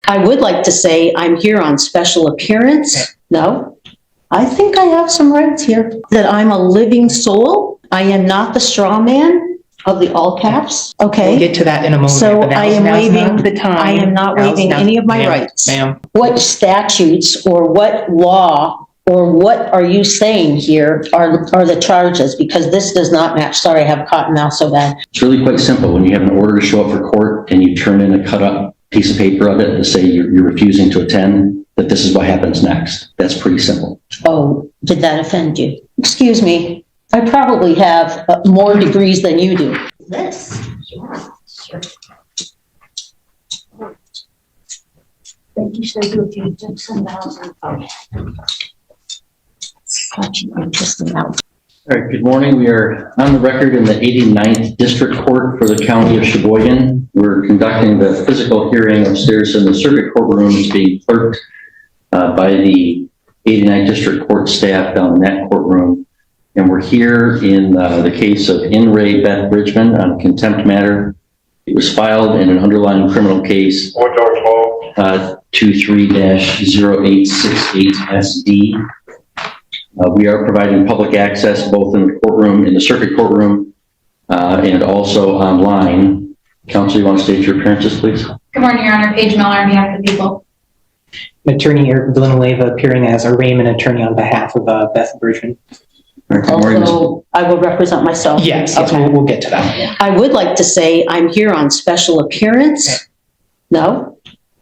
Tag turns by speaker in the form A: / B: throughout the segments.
A: I would like to say I'm here on special appearance. No, I think I have some rights here. That I'm a living soul. I am not the straw man of the all caps. Okay.
B: We'll get to that in a moment.
A: So I am waiving
B: the time.
A: I am not waiving any of my rights.
B: Ma'am.
A: What statutes or what law or what are you saying here are the charges? Because this does not match. Sorry, I have a cotton mouth so bad.
C: It's really quite simple. When you have an order to show up for court and you turn in a cut up piece of paper of it to say you're refusing to attend, that this is what happens next. That's pretty simple.
A: Oh, did that offend you? Excuse me. I probably have more degrees than you do. This. Sure. Thank you, sir. If you took some thousand. Okay. Such an interesting out.
C: All right, good morning. We are on the record in the 89th District Court for the County of Sheboygan. We're conducting the physical hearing upstairs in the circuit courtroom. It's being clerked by the 89th District Court staff down in that courtroom. And we're here in the case of In re Beth Bridgman on contempt matter. It was filed in an underlying criminal case 23-0868SD. We are providing public access both in the courtroom, in the circuit courtroom, and also online. Counsel, you want to state your appearances, please?
D: Good morning, Your Honor. Paige Miller on behalf of the people.
B: Attorney Eric Villanueva appearing as arraignment attorney on behalf of Beth Bridgman.
A: Although I will represent myself.
B: Yes,
A: okay.
B: we'll get to that.
A: I would like to say I'm here on special appearance. No,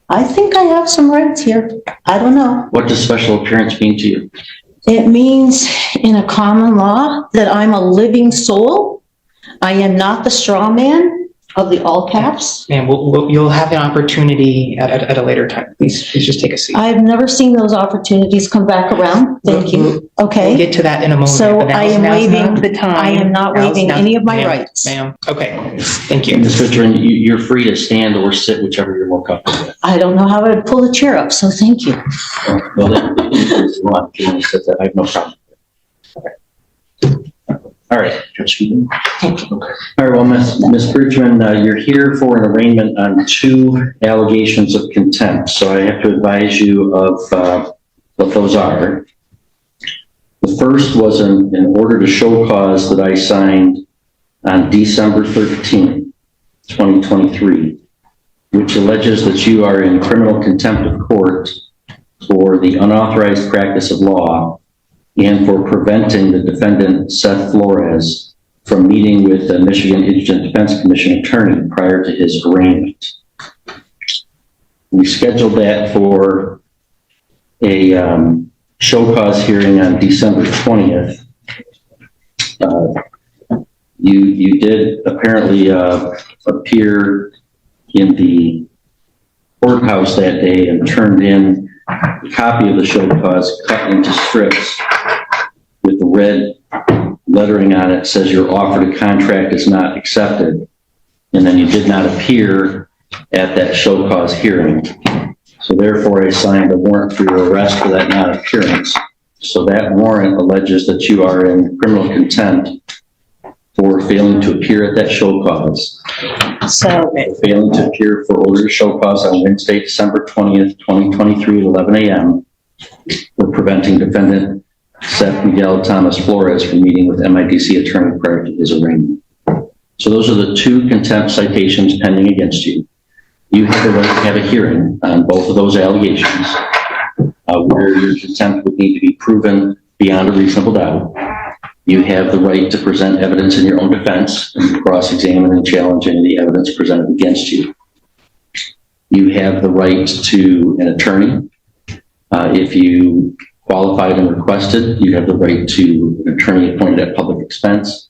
A: I think I have some rights here. I don't know.
C: What does special appearance mean to you?
A: It means in a common law that I'm a living soul. I am not the straw man of the all caps.
B: And you'll have an opportunity at a later time. Please just take a seat.
A: I've never seen those opportunities come back around. Thank you. Okay.
B: We'll get to that in a moment.
A: So I am waiving
B: the time.
A: I am not waiving any of my rights.
B: Ma'am. Okay. Thank you.
C: Ms. Bridgman, you're free to stand or sit, whichever you're more comfortable with.
A: I don't know how I would pull a chair up, so thank you.
C: Well, if you want to sit there, I have no problem. Okay. All right.
A: Thank you.
C: All right. Well, Ms. Bridgman, you're here for an arraignment on 2 allegations of contempt. So I have to advise you of what those are. The first was an order to show cause that I signed on December 13th, 2023, which alleges that you are in criminal contempt of court for the unauthorized practice of law and for preventing the defendant, Seth Flores, from meeting with the Michigan Indigent Defense Commission attorney prior to his arraignment. We scheduled that for a show cause hearing on December 20th. You did apparently appear in the courthouse that day and turned in a copy of the show cause cut into strips with the red lettering on it says your offer to contract is not accepted. And then you did not appear at that show cause hearing. So therefore I signed a warrant for your arrest for that non-appearance. So that warrant alleges that you are in criminal contempt for failing to appear at that show cause.
A: So
C: Failing to appear for order to show cause on Wednesday, December 20th, 2023 at 11 a.m. for preventing defendant Seth Miguel Thomas Flores from meeting with MIDC attorney prior to his arraignment. So those are the 2 contempt citations pending against you. You have the right to have a hearing on both of those allegations where your contempt would need to be proven beyond a reasonable doubt. You have the right to present evidence in your own defense and cross-examine and challenge any of the evidence presented against you. You have the right to an attorney. If you qualified and requested, you have the right to an attorney appointed at public expense.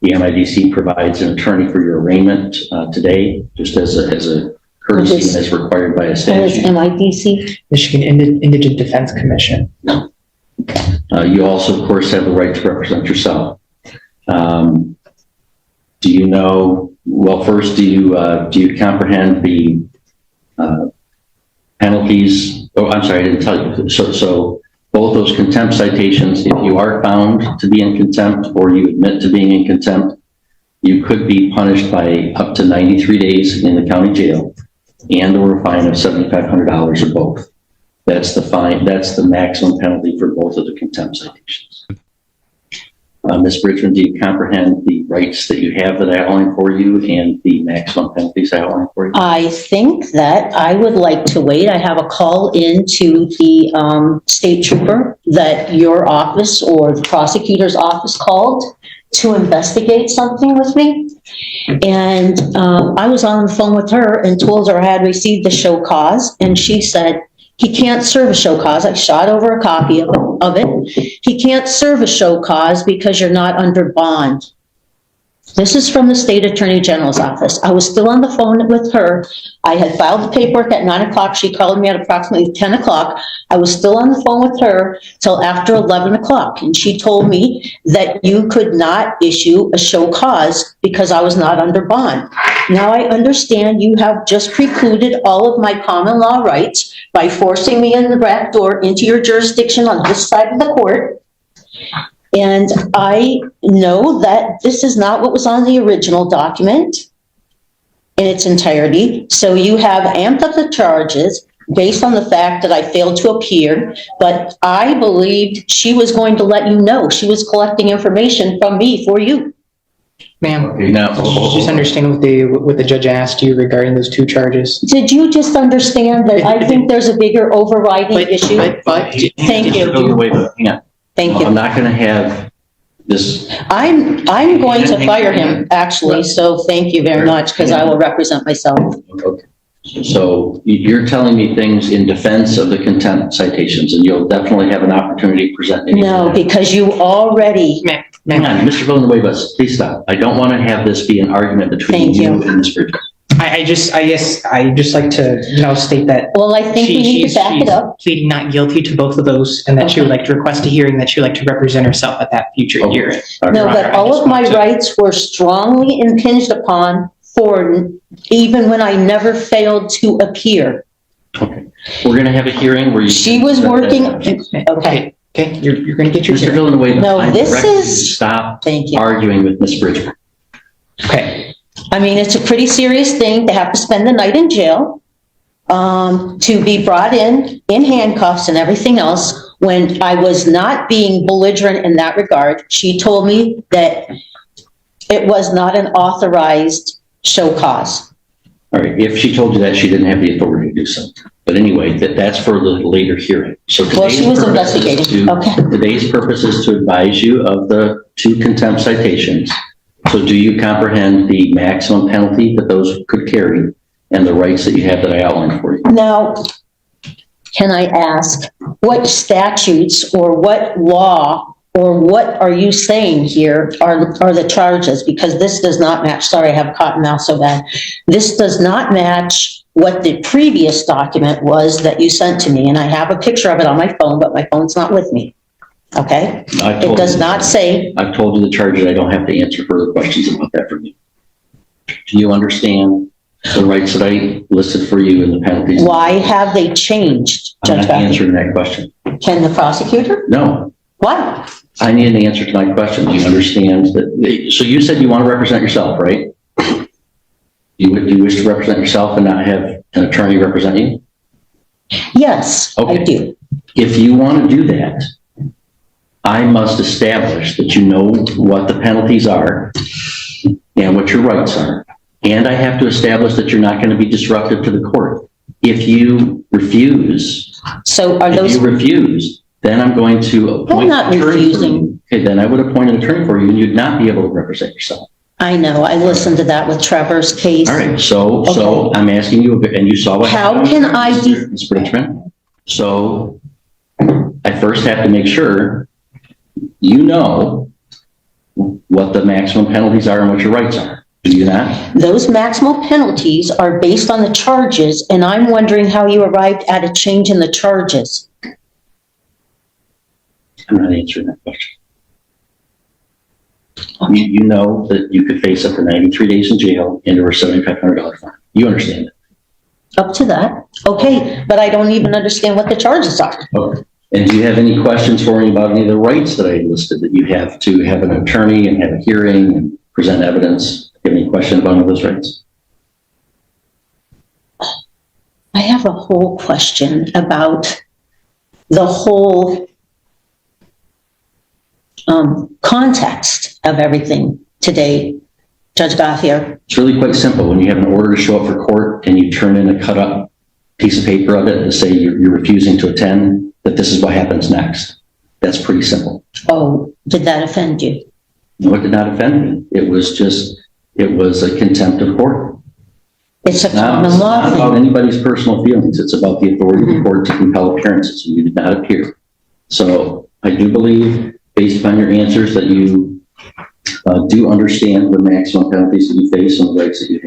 C: The MIDC provides an attorney for your arraignment today, just as a courtesy and as required by a statute.
A: MIDC?
B: Michigan Indigent Defense Commission.
C: You also, of course, have the right to represent yourself. Do you know? Well, first, do you comprehend the penalties? Oh, I'm sorry, I didn't tell you. So both those contempt citations, if you are found to be in contempt or you admit to being in contempt, you could be punished by up to 93 days in the county jail. and or a fine of $7,500 or both. That's the fine, that's the maximum penalty for both of the contempt citations. Ms. Bridgman, do you comprehend the rights that you have that I outlined for you and the maximum penalties I outlined for you?
A: I think that I would like to wait. I have a call into the state trooper that your office or the prosecutor's office called to investigate something with me. And I was on the phone with her and told her I had received the show cause, and she said, he can't serve a show cause. I shot over a copy of it. He can't serve a show cause because you're not under bond. This is from the state attorney general's office. I was still on the phone with her. I had filed the paperwork at 9 o'clock. She called me at approximately 10 o'clock. I was still on the phone with her till after 11 o'clock. And she told me that you could not issue a show cause because I was not under bond. Now I understand you have just precluded all of my common law rights by forcing me in the back door into your jurisdiction on this side of the court. And I know that this is not what was on the original document in its entirety. So you have amped up the charges based on the fact that I failed to appear, but I believed she was going to let you know. She was collecting information from me for you.
B: Ma'am,
C: Okay, now,
B: did you just understand what the judge asked you regarding those two charges?
A: Did you just understand that I think there's a bigger overriding issue? Thank you.
C: Hang on.
A: Thank
C: I'm
A: you.
C: not going to have this.
A: I'm going to fire him, actually, so thank you very much, because I will represent myself.
C: Okay. So you're telling me things in defense of the contempt citations, and you'll definitely have an opportunity to present any.
A: No, because you already,
C: Hang on, Mr. Villanueva, please stop. I don't want to have this be an argument between
A: Thank
C: you
A: you.
C: and Ms. Bridgman.
B: I just like to, state that
A: well, I think we need to back it up.
B: pleading not guilty to both of those, and that she would like to request a hearing, that she would like to represent herself at that future
C: Okay.
B: hearing.
A: No,
B: Your
A: but
B: Honor, I
A: all
B: just
A: of my
B: want to-
A: rights were strongly impinged upon for even when I never failed to appear.
C: Okay. We're going to have a hearing where you.
A: She was working, okay,
B: Okay, you're going to get your
C: Mr.
B: hearing.
C: Villanueva,
A: No,
C: I'm
A: this
C: directing you to
A: is-
C: stop
A: thank you.
C: arguing with Ms. Bridgman.
B: Okay.
A: I mean, it's a pretty serious thing to have to spend the night in jail, to be brought in handcuffs and everything else. When I was not being belligerent in that regard, she told me that it was not an authorized show cause.
C: All right, if she told you that, she didn't have the authority to do so. But anyway, that's for the later hearing. So
A: Well, she was
C: today's purpose is
A: investigating. Okay.
C: Today's purpose is to advise you of the two contempt citations. So do you comprehend the maximum penalty that those could carry and the rights that you have that I outlined for you?
A: Now, can I ask, what statutes or what law or what are you saying here are the charges? Because this does not match. Sorry, I have cotton mouth so bad. This does not match what the previous document was that you sent to me. And I have a picture of it on my phone, but my phone's not with me. Okay? It does not say.
C: I've told you the charges. I don't have to answer further questions about that from you. Do you understand the rights that I listed for you and the penalties?
A: Why have they changed,
C: I'm
A: Judge
C: not
A: Becker?
C: answering that question.
A: Can the prosecutor?
C: No.
A: Why?
C: I need an answer to my question. Do you understand that? So you said you want to represent yourself, right? You wish to represent yourself and not have an attorney represent you?
A: Yes, I
C: Okay.
A: do.
C: If you want to do that, I must establish that you know what the penalties are and what your rights are. And I have to establish that you're not going to be disruptive to the court. If you refuse,
A: So are those,
C: then I'm going to appoint
A: I'm not
C: an attorney for
A: refusing.
C: you. Okay, then I would appoint an attorney for you and you'd not be able to represent yourself.
A: I know, I listened to that with Trevor's case.
C: All right, so I'm asking you, and you saw what
A: How
C: happened,
A: can I
C: Ms. Bridgman. So I first have to make sure you know what the maximum penalties are and what your rights are. Do you not?
A: Those maximal penalties are based on the charges, and I'm wondering how you arrived at a change in the charges.
C: I'm not answering that question. You know that you could face up to 93 days in jail and over $7,500 fine. You understand it.
A: Up to that, okay, but I don't even understand what the charges are.
C: Okay. And do you have any questions for me about any of the rights that I listed, that you have to have an attorney and have a hearing and present evidence? Do you have any questions about any of those rights?
A: I have a whole question about the whole context of everything today, Judge Gothier.
C: It's really quite simple. When you have an order to show up for court and you turn in a cut up piece of paper of it to say you're refusing to attend, that this is what happens next. That's pretty simple.
A: Oh, did that offend you?
C: No, it did not offend me. It was a contempt of court.
A: It's a
C: It's
A: common law
C: not about
A: thing.
C: anybody's personal feelings. It's about the authority of the court to compel appearances, and you did not appear. So I do believe, based upon your answers, that you do understand the maximum penalties that you face and the rights that you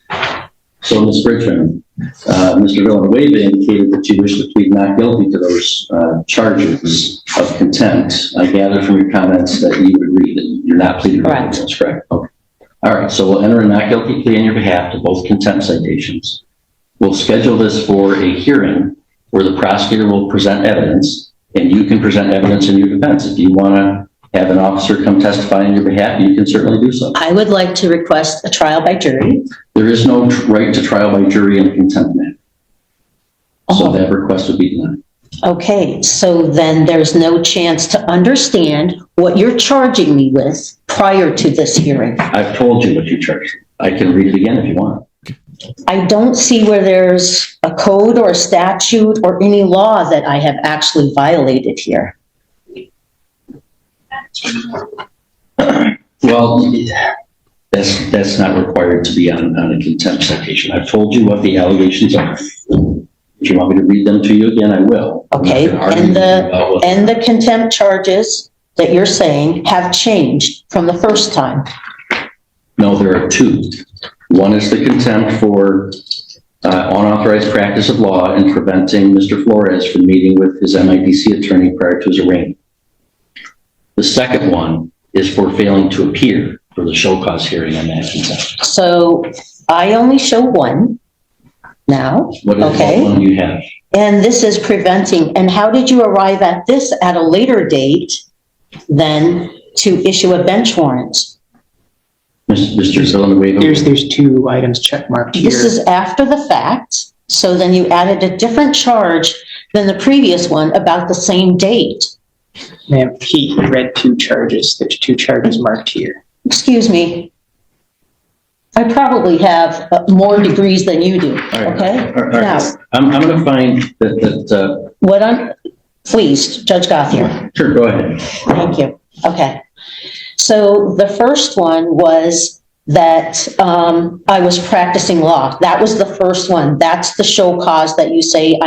C: have. So, Ms. Bridgman, Mr. Villanueva indicated that you wish to plead not guilty to those charges of contempt. I gather from your comments that you would agree that you're not pleading guilty. That's correct. Okay. All right, so we'll enter a not guilty plea on your behalf to both contempt citations. We'll schedule this for a hearing where the prosecutor will present evidence, and you can present evidence in your defense. If you want to have an officer come testify on your behalf, you can certainly do so.
A: I would like to request a trial by jury.
C: There is no right to trial by jury in a contempt matter. So that request would be denied.
A: Okay, so then there's no chance to understand what you're charging me with prior to this hearing.
C: I've told you what you charged. I can read it again if you want.
A: I don't see where there's a code or a statute or any law that I have actually violated here.
C: Well, that's not required to be on a contempt citation. I've told you what the allegations are. If you want me to read them to you again, I will.
A: Okay, and the contempt charges that you're saying have changed from the first time.
C: No, there are two. One is the contempt for unauthorized practice of law and preventing Mr. Flores from meeting with his MIDC attorney prior to his arraignment. The second one is for failing to appear for the show cause hearing on that contempt.
A: So I only show one now.
C: What one do you have?
A: And this is preventing. And how did you arrive at this at a later date than to issue a bench warrant?
C: Mr. Villanueva?
B: There's two items checkmarked here.
A: This is after the fact. So then you added a different charge than the previous one about the same date.
B: Ma'am, he read two charges. There's two charges marked here.
A: Excuse me. I probably have more degrees than you do, okay?
C: All right.
A: Now,
C: I'm going to find that
A: please, Judge Gothier.
C: sure, go ahead.
A: Thank you. Okay. So the first one was that I was practicing law. That was the first one. That's the show cause that you say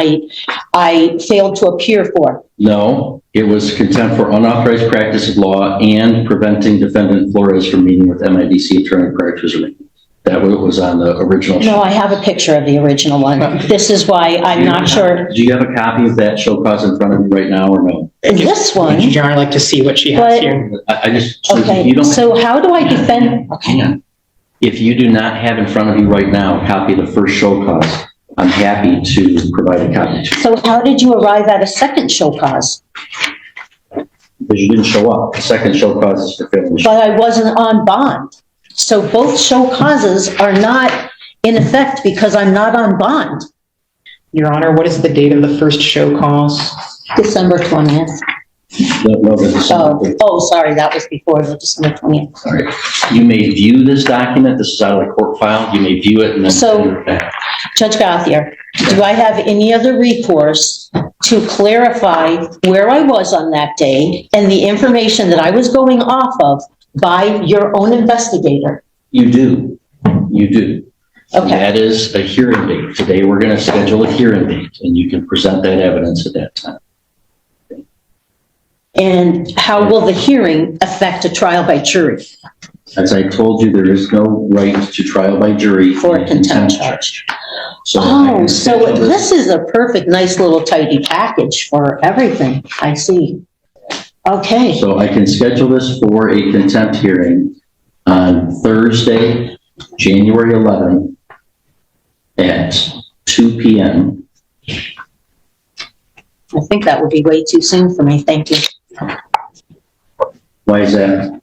A: I failed to appear for.
C: No, it was contempt for unauthorized practice of law and preventing defendant Flores from meeting with MIDC attorney prior to his arraignment. That was on the original.
A: No, I have a picture of the original one. This is why I'm not sure.
C: Do you have a copy of that show cause in front of you right now or no?
A: This one.
B: Would you generally like to see what she has here?
C: I just,
A: Okay,
C: you don't.
A: so how do I defend?
C: Hang on. If you do not have in front of you right now a copy of the first show cause, I'm happy to provide a copy to you.
A: So how did you arrive at a second show cause?
C: Because you didn't show up. The second show cause is for failing to show up.
A: But I wasn't on bond. So both show causes are not in effect because I'm not on bond.
B: Your Honor, what is the date of the first show cause?
A: December 20th.
C: No,
A: Sorry, that was before the December 20th.
C: Sorry. You may view this document. This is out of the court file. You may view it and then
A: So-
C: send it back.
A: Judge Gothier, do I have any other recourse to clarify where I was on that day and the information that I was going off of by your own investigator?
C: You do. You do.
A: Okay.
C: That is a hearing date. Today, we're going to schedule a hearing date, and you can present that evidence at that time.
A: And how will the hearing affect a trial by jury
C: As I told you, there is no right to trial by jury
A: for a
C: in
A: contempt charge?
C: So I
A: Oh,
C: can
A: so
C: schedule
A: this is a perfect, nice little tidy package for everything. I see. Okay.
C: So I can schedule this for a contempt hearing on Thursday, January 11th at 2 p.m.
A: I think that would be way too soon for me. Thank you.
C: Why is that?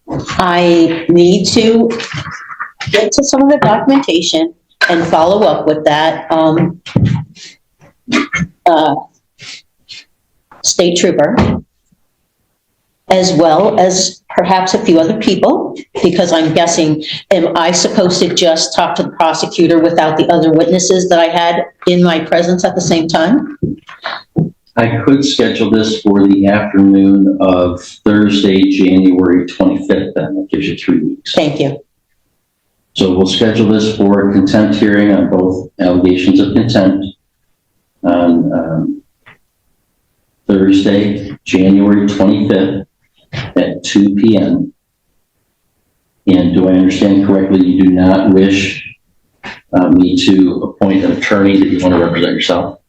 A: I need to get to some of the documentation and follow up with that, state trooper, as well as perhaps a few other people, because I'm guessing, am I supposed to just talk to the prosecutor without the other witnesses that I had in my presence at the same time?
C: I could schedule this for the afternoon of Thursday, January 25th, then. That gives you 3 weeks.
A: Thank you.
C: So we'll schedule this for a contempt hearing on both allegations of contempt on Thursday, January 25th at 2 p.m. And do I understand correctly, you do not wish me to appoint an attorney that you want to represent yourself?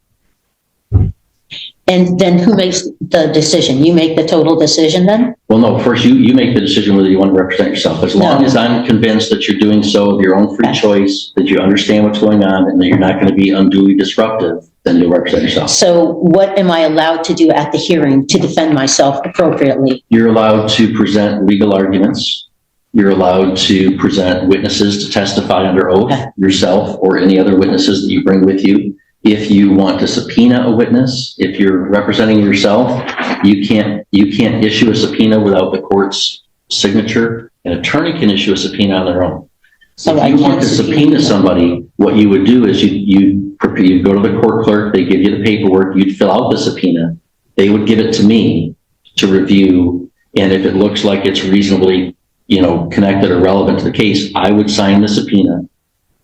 A: And then who makes the decision? You make the total decision then?
C: Well, no, first you make the decision whether you want to represent yourself. As long as I'm convinced that you're doing so of your own free choice, that you understand what's going on, and that you're not going to be unduly disruptive, then you'll represent yourself.
A: So what am I allowed to do at the hearing to defend myself appropriately?
C: You're allowed to present legal arguments. You're allowed to present witnesses to testify under oath, yourself or any other witnesses that you bring with you. If you want to subpoena a witness, if you're representing yourself, you can't issue a subpoena without the court's signature. An attorney can issue a subpoena on their own.
A: So
C: if you want to subpoena somebody, what you would do is you'd go to the court clerk, they give you the paperwork, you'd fill out the subpoena, they would give it to me to review, and if it looks like it's reasonably, connected or relevant to the case, I would sign the subpoena,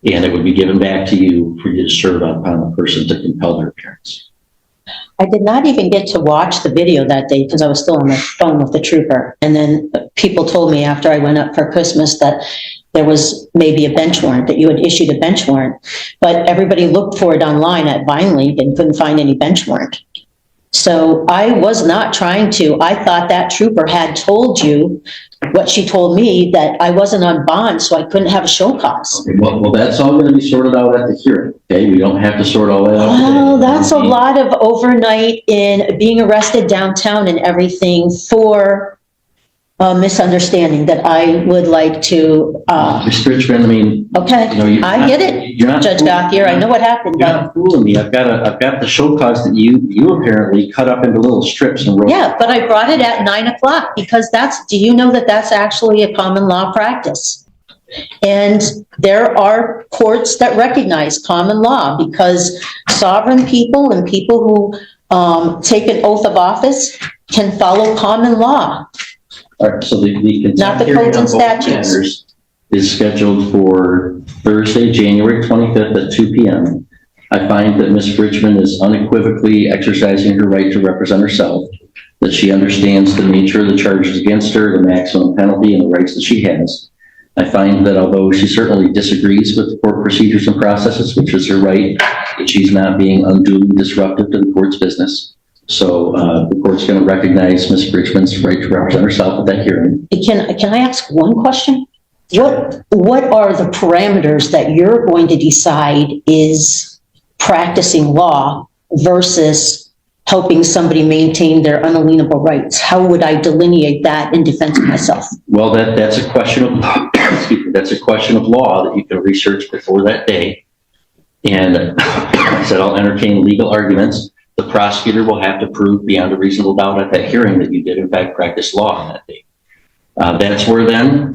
C: and it would be given back to you for you to serve upon the person to compel their appearance.
A: I did not even get to watch the video that day because I was still on the phone with the trooper. And then people told me after I went up for Christmas that there was maybe a bench warrant, that you had issued a bench warrant. But everybody looked for it online at Vine League and couldn't find any bench warrant. So I was not trying to. I thought that trooper had told you what she told me, that I wasn't on bond, so I couldn't have a show cause.
C: Okay, well, that's all going to be sorted out at the hearing. Okay, we don't have to sort all that out.
A: Well, that's a lot of overnight in being arrested downtown and everything for a misunderstanding that I would like to.
C: Ms. Richmond,
A: Okay, I get it, Judge Gothier. I know what happened.
C: You're not fooling me. I've got the show cause that you apparently cut up into little strips and wrote.
A: Yeah, but I brought it at 9 o'clock because do you know that that's actually a common law practice? And there are courts that recognize common law because sovereign people and people who take an oath of office can follow common law.
C: All right, so the
A: Not the codes and statutes.
C: Is scheduled for Thursday, January 25th at 2 p.m. I find that Ms. Richmond is unequivocally exercising her right to represent herself, that she understands the nature of the charges against her, the maximum penalty, and the rights that she has. I find that although she certainly disagrees with the court procedures and processes, which is her right, that she's not being unduly disruptive to the court's business. So the court's going to recognize Ms. Richmond's right to represent herself at that hearing.
A: Can I ask one question? What are the parameters that you're going to decide is practicing law versus helping somebody maintain their unalienable rights? How would I delineate that in defense of myself?
C: Well, that's a question of that's a question of law that you can research before that day. And I said I'll entertain legal arguments. The prosecutor will have to prove beyond a reasonable doubt at that hearing that you did in fact practice law on that day. That's where then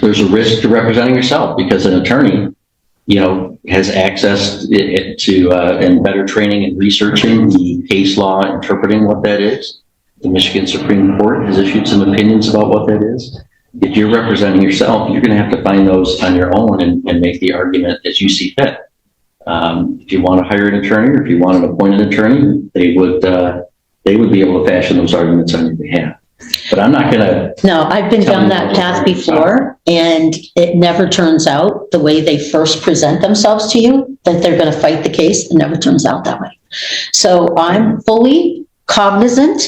C: there's a risk to representing yourself, because an attorney, has access to and better training and researching the case law, interpreting what that is. The Michigan Supreme Court has issued some opinions about what that is. If you're representing yourself, you're going to have to find those on your own and make the argument as you see fit. If you want to hire an attorney, or if you want an appointed attorney, they would be able to fashion those arguments on your behalf. But I'm not going to. No,
A: I've been down that path before, and it never turns out the way they first present themselves to you, that they're going to fight the case. It never turns out that way. So I'm fully cognizant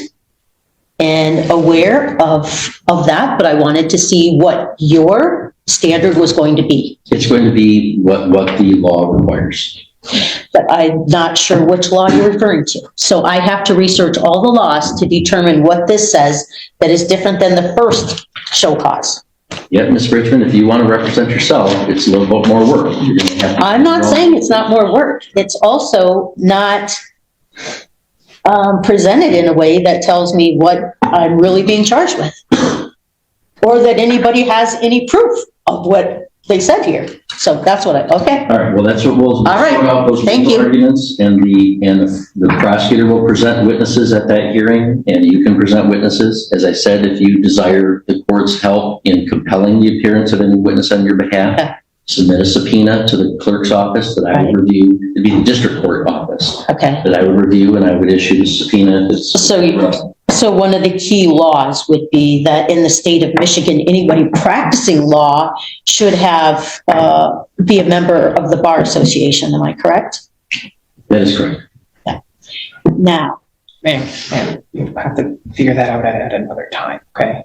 A: and aware of that, but I wanted to see what your standard was going to be.
C: It's going to be what the law requires.
A: But I'm not sure which law you're referring to. So I have to research all the laws to determine what this says that is different than the first show cause.
C: Yet, Ms. Bridgman, if you want to represent yourself, it's a little bit more work. You're going to have to-
A: I'm not saying it's not more work. It's also not presented in a way that tells me what I'm really being charged with. Or that anybody has any proof of what they said here. So that's what okay.
C: All right, well, that's what we'll.
A: All right,
C: sort out those
A: thank you.
C: Arguments, and the prosecutor will present witnesses at that hearing, and you can present witnesses. As I said, if you desire the court's help in compelling the appearance of any witness on your behalf,
A: Okay.
C: submit a subpoena to the clerk's office that I would review. It'd be the district court office
A: Okay.
C: that I would review, and I would issue the subpoena.
A: So one of the key laws would be that in the state of Michigan, anybody practicing law should have, be a member of the Bar Association. Am I correct?
C: That is correct.
A: Now.
B: Ma'am, you have to figure that out at another time, okay?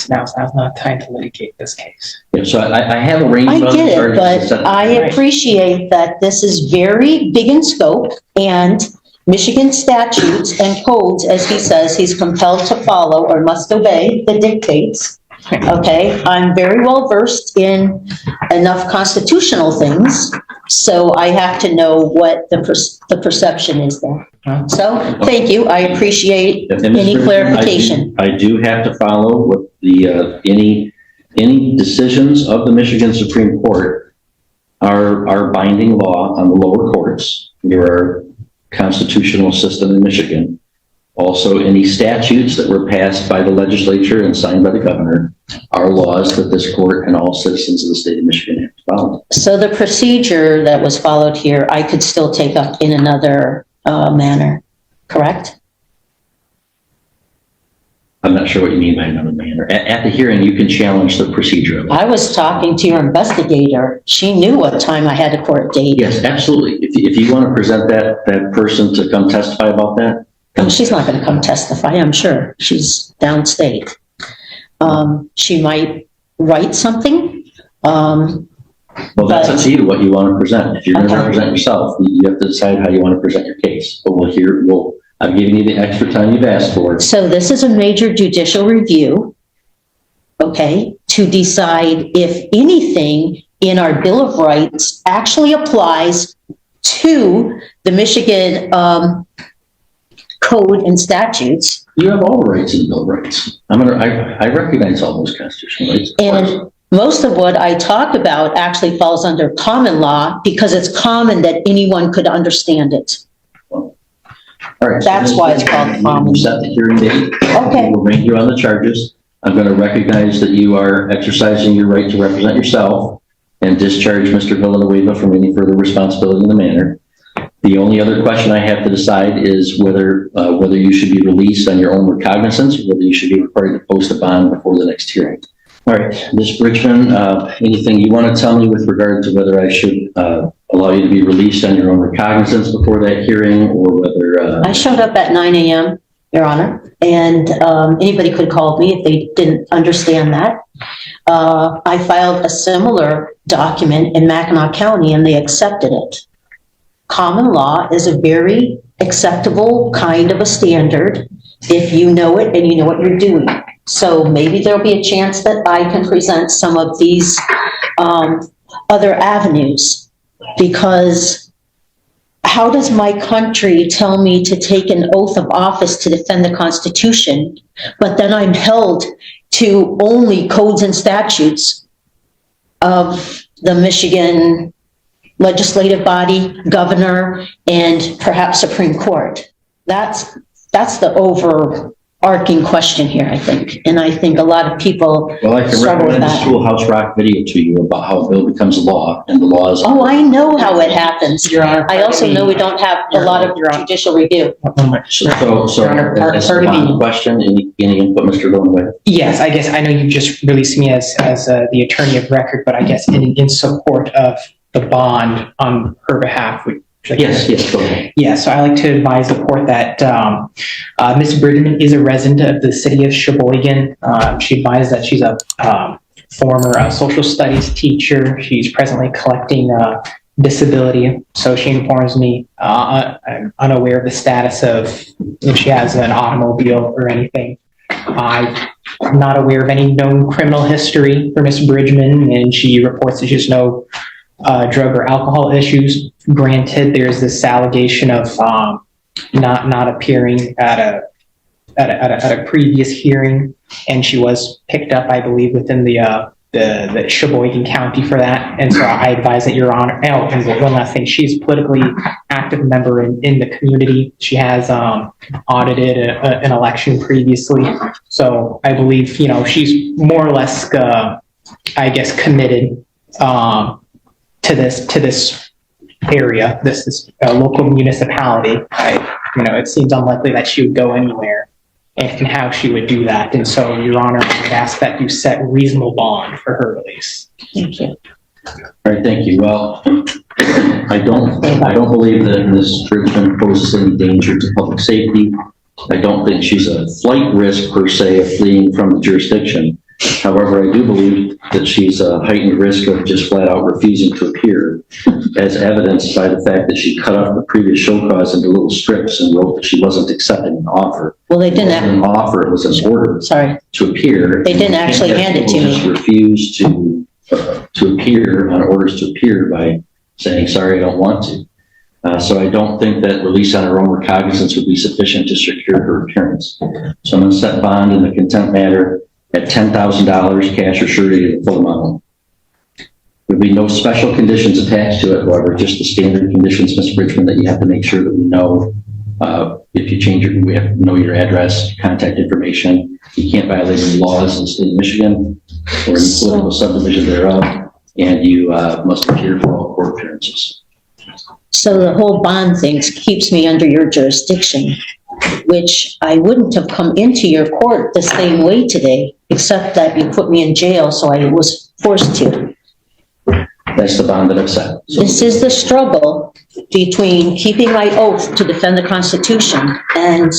B: Now's not time to litigate this case.
C: Yeah, so I have a range
A: I
C: of
A: get it,
C: charges to
A: but
C: set-
A: I appreciate that this is very big in scope and Michigan statutes and codes, as he says, he's compelled to follow or must obey the dictates. Okay, I'm very well versed in enough constitutional things, so I have to know what the perception is there. So, thank you, I appreciate
C: And Ms.
A: any
C: Bridgman,
A: clarification.
C: I do have to follow what the, any decisions of the Michigan Supreme Court are binding law on the lower courts. There are constitutional system in Michigan. Also, any statutes that were passed by the legislature and signed by the governor are laws that this court and all citizens of the state of Michigan have to follow.
A: So the procedure that was followed here, I could still take up in another manner, correct?
C: I'm not sure what you mean by another manner. At the hearing, you can challenge the procedure.
A: I was talking to your investigator. She knew what time I had a court date.
C: Yes, absolutely. If you want to present that person to come testify about that.
A: She's not going to come testify, I'm sure. She's downstate. She might write something.
C: Well, that's up to you, what you want to present. If you're going to represent yourself, you have to decide how you want to present your case. But I've given you the extra time you've asked for.
A: So this is a major judicial review, okay, to decide if anything in our Bill of Rights actually applies to the Michigan code and statutes.
C: You have all the rights in the Bill of Rights. I recognize all those constitutional rights.
A: And most of what I talk about actually falls under common law because it's common that anyone could understand it.
C: All right.
A: That's why it's called common.
C: Set the hearing date.
A: Okay.
C: We'll rate you on the charges. I'm going to recognize that you are exercising your right to represent yourself and discharge Mr. Villanueva from any further responsibility in the matter. The only other question I have to decide is whether you should be released on your own recognizance or whether you should be required to post a bond before the next hearing. All right, Ms. Bridgman, anything you want to tell me with regard to whether I should allow you to be released on your own recognizance before that hearing, or whether...
A: I showed up at 9 a.m., Your Honor, and anybody could call me if they didn't understand that. I filed a similar document in Mackinac County and they accepted it. Common law is a very acceptable kind of a standard if you know it and you know what you're doing. So maybe there'll be a chance that I can present some of these other avenues, because how does my country tell me to take an oath of office to defend the Constitution, but then I'm held to only codes and statutes of the Michigan legislative body, governor, and perhaps Supreme Court? That's the overarching question here, I think. And I think a lot of people
C: Well, I can
A: struggle with
C: recommend the
A: that.
C: Schoolhouse Rock video to you about how a bill becomes law and the laws.
A: Oh, I know how it happens.
B: Your Honor,
A: I also know we don't have a lot of judicial review.
C: So
B: Your Honor,
C: that's the
B: pardon me.
C: bond question. Any input, Mr. Villanueva?
B: Yes, I guess I know you just released me as the attorney of record, but I guess in support of the bond on her behalf,
C: Yes, go ahead.
B: Yeah, so I like to advise the court that Ms. Bridgman is a resident of the city of Sheboygan. She advised that she's a former social studies teacher. She's presently collecting disability, so she informs me I'm unaware of the status of if she has an automobile or anything. I I'm not aware of any known criminal history for Ms. Bridgman, and she reports that she has no drug or alcohol issues. Granted, there's this allegation of not appearing at a previous hearing, and she was picked up, I believe, within the Sheboygan County for that. And so I advise that Your Honor, oh, and one last thing, she's a politically active member in the community. She has audited an election previously. So I believe, she's more or less, I guess, committed to this area, this local municipality. It seems unlikely that she would go anywhere, and how she would do that. And so, Your Honor, I would ask that you set reasonable bond for her release.
A: Thank you.
C: All right, thank you. Well, I don't believe that Ms. Bridgman poses any danger to public safety. I don't think she's a flight risk per se of fleeing from the jurisdiction. However, I do believe that she's a heightened risk of just flat out refusing to appear, as evidenced by the fact that she cut up the previous show cause into little strips and wrote that she wasn't accepting an offer.
A: Well, they didn't.
C: It wasn't an offer, it was an order
A: Sorry.
C: to appear.
A: They didn't actually hand it to me.
C: Just refuse to appear on orders to appear by saying, sorry, I don't want to. So I don't think that release on her own recognizance would be sufficient to secure her appearance. So I'm going to set bond in the contempt matter at $10,000 cash or surety of the full amount. There'll be no special conditions attached to it, however, just the standard conditions, Ms. Bridgman, that you have to make sure that we know if you change we have to know your address, contact information. You can't violate any laws in the state of Michigan or any political subdivision thereof, and you must appear for all court appearances.
A: So the whole bond thing keeps me under your jurisdiction, which I wouldn't have come into your court the same way today, except that you put me in jail, so I was forced to.
C: That's the bond that I've set. So
A: This is the struggle between keeping my oath to defend the Constitution and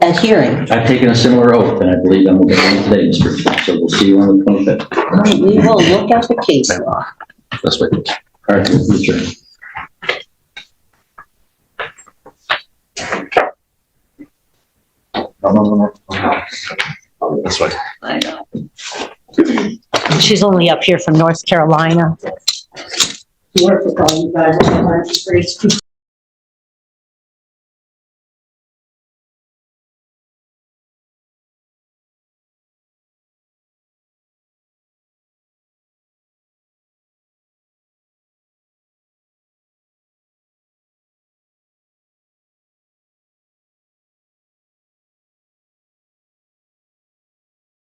A: adhering.
C: I've taken a similar oath, and I believe I'm going to get one today, Ms. Bridgman. So we'll see you on the 25th.
A: We will look at the case law.
C: That's what. All right, adjourn.
E: This way.
A: I know. She's only up here from North Carolina. Work with all you guys.